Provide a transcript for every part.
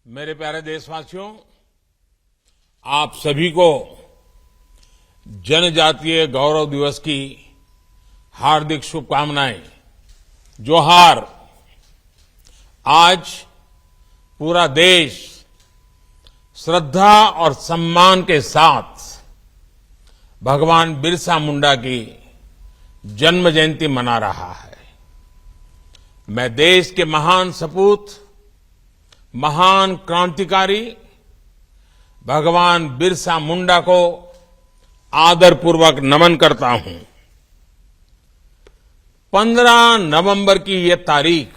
मेरे प्यारे देशवासियों, आप सभी को जनजातीय गौरव दिवस की हार्दिक शुभकामनाएं। जोहार। आज पूरा देश श्रद्धा और सम्मान के साथ भगवान बिरसा मुंडा की जन्म जयंती मना रहा है। मैं देश के महान सपूत, महान क्रांतिकारी भगवान बिरसा मुंडा को आदरपूर्वक नमन करता हूं। 15 नवंबर की यह तारीख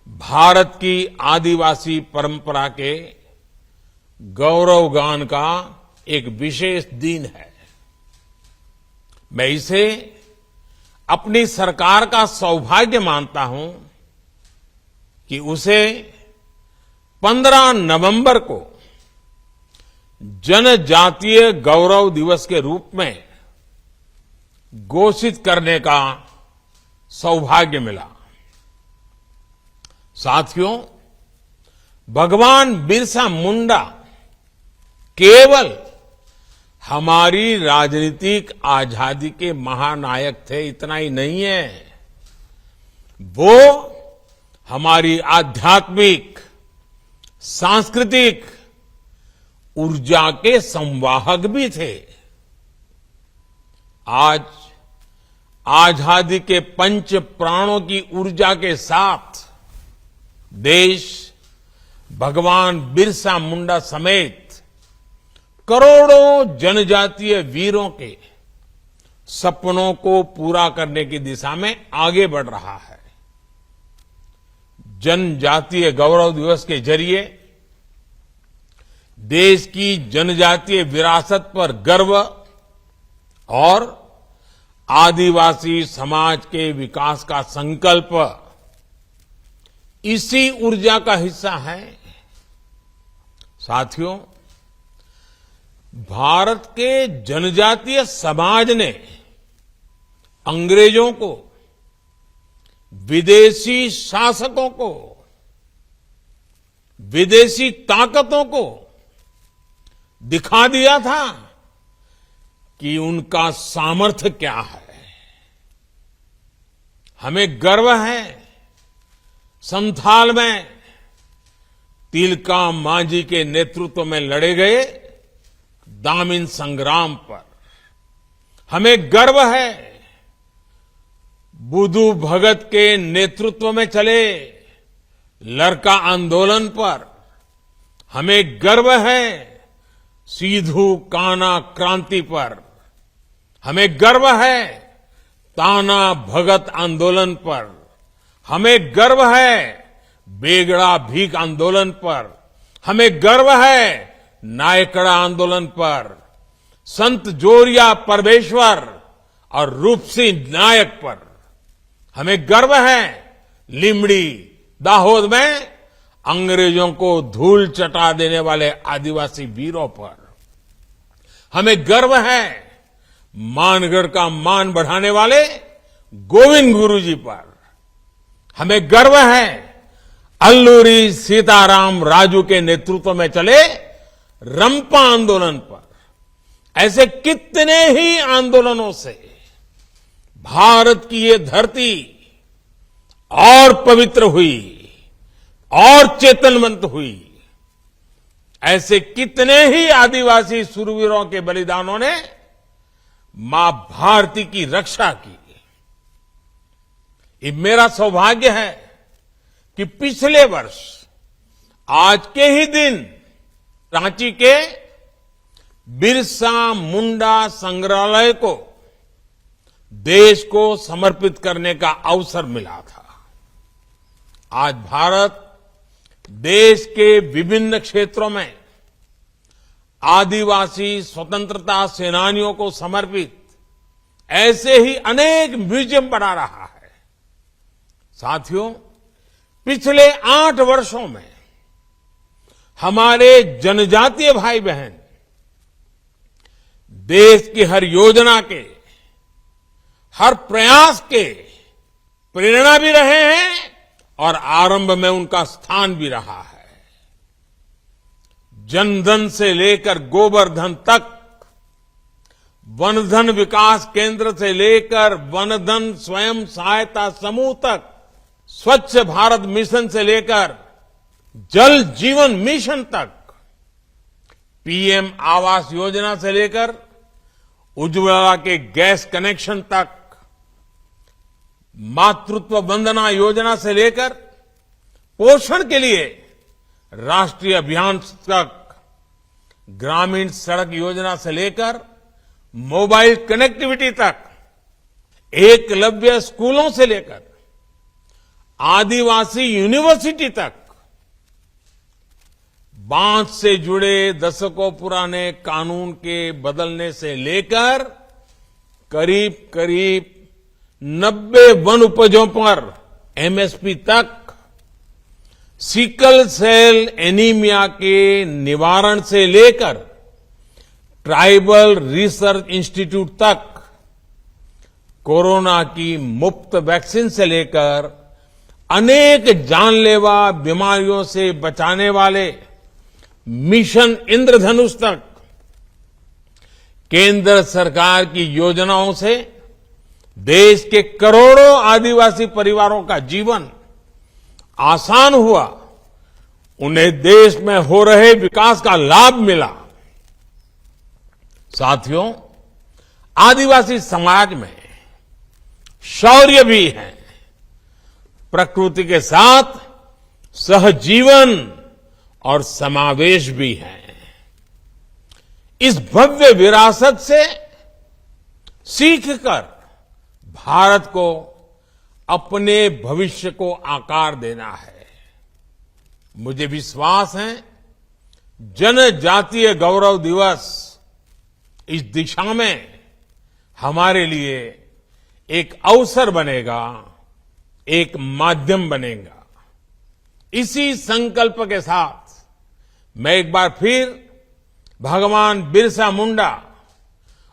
भारत की आदिवासी परंपरा के गौरवगान का एक विशेष दिन है। मैं इसे अपनी सरकार का सौभाग्य मानता हूं कि उसे 15 नवंबर को जनजातीय गौरव दिवस के रूप में घोषित करने का सौभाग्य मिला। साथियों, भगवान बिरसा मुंडा केवल हमारी राजनीतिक आजादी के महानायक थे, इतना ही नहीं है। वो हमारी आध्यात्मिक, सांस्कृतिक ऊर्जा के संवाहक भी थे। आज आजादी के पंच प्राणों की ऊर्जा के साथ देश भगवान बिरसा मुंडा समेत करोड़ों जनजातीय वीरों के सपनों को पूरा करने की दिशा में आगे बढ़ रहा है। जनजातीय गौरव दिवस के जरिए देश की जनजातीय विरासत पर गर्व और आदिवासी समाज के विकास का संकल्प इसी ऊर्जा का हिस्सा है। साथियों, भारत के जनजातीय समाज ने अंग्रेजों को, विदेशी शासकों को, विदेशी ताकतों को दिखा दिया था कि उनका सामर्थ्य क्या है। हमें गर्व है संथाल में तिलका मांझी के नेतृत्व में लड़े गए दामिन संग्राम पर। हमें गर्व है बुधु भगत के नेतृत्व में चले लरका आंदोलन पर। हमें गर्व है सिद्धू कान्हा क्रांति पर। हमें गर्व है ताना भगत आंदोलन पर। हमें गर्व है बेगड़ा भीख आंदोलन पर। हमें गर्व है नायकड़ा आंदोलन पर, संत जोरिया परमेश्वर और रूपसिंह नायक पर। हमें गर्व है लिमड़ी, दाहोद में अंग्रेजों को धूल चटा देने वाले आदिवासी वीरों पर। हमें गर्व है मानगढ़ का मान बढ़ाने वाले गोविंद गुरु जी पर। हमें गर्व है अल्लूरी सीताराम राजू के नेतृत्व में चले रंपा आंदोलन पर। ऐसे कितने ही आंदोलनों से भारत की ये धरती और पवित्र हुई और चेतनवंत हुई। ऐसे कितने ही आदिवासी शूरवीरों के बलिदानों ने मां भारती की रक्षा की। ये मेरा सौभाग्य है कि पिछले वर्ष आज के ही दिन रांची के बिरसा मुंडा संग्रहालय को देश को समर्पित करने का अवसर मिला था। आज भारत देश के विभिन्न क्षेत्रों में आदिवासी स्वतंत्रता सेनानियों को समर्पित ऐसे ही अनेक म्यूजियम बना रहा है। साथियों, पिछले 8 वर्षों में हमारे जनजातीय भाई बहन देश की हर योजना के, हर प्रयास के प्रेरणा भी रहे हैं और आरंभ में उनका स्थान भी रहा है। जनधन से लेकर गोबरधन तक, वनधन विकास केंद्र से लेकर वनधन स्वयं सहायता समूह तक, स्वच्छ भारत मिशन से लेकर जल जीवन मिशन तक, पीएम आवास योजना से लेकर उज्ज्वला के गैस कनेक्शन तक, मातृत्व वंदना योजना से लेकर पोषण के लिए राष्ट्रीय अभियान तक, ग्रामीण सड़क योजना से लेकर मोबाइल कनेक्टिविटी तक, एकलव्य स्कूलों से लेकर आदिवासी यूनिवर्सिटी तक, बांध से जुड़े दशकों पुराने कानून के बदलने से लेकर करीब करीब 90 वन उपजों पर एमएसपी तक, सिकल सेल एनीमिया के निवारण से लेकर ट्राइबल रिसर्च इंस्टीट्यूट तक, कोरोना की मुफ्त वैक्सीन से लेकर अनेक जानलेवा बीमारियों से बचाने वाले मिशन इंद्रधनुष तक, केंद्र सरकार की योजनाओं से देश के करोड़ों आदिवासी परिवारों का जीवन आसान हुआ, उन्हें देश में हो रहे विकास का लाभ मिला। साथियों, आदिवासी समाज में शौर्य भी है, प्रकृति के साथ सहजीवन और समावेश भी है। इस भव्य विरासत से सीखकर भारत को अपने भविष्य को आकार देना है। मुझे विश्वास है जनजातीय गौरव दिवस इस दिशा में हमारे लिए एक अवसर बनेगा, एक माध्यम बनेगा। इसी संकल्प के साथ मैं एक बार फिर भगवान बिरसा मुंडा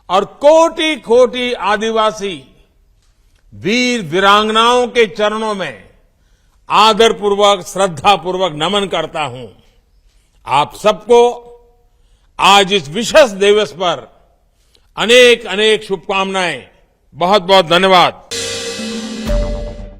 और कोटि कोटि आदिवासी वीर वीरांगनाओं के चरणों में आदरपूर्वक श्रद्धापूर्वक नमन करता हूं। आप सबको आज इस विशेष दिवस पर अनेक अनेक शुभकामनाएं। बहुत बहुत धन्यवाद।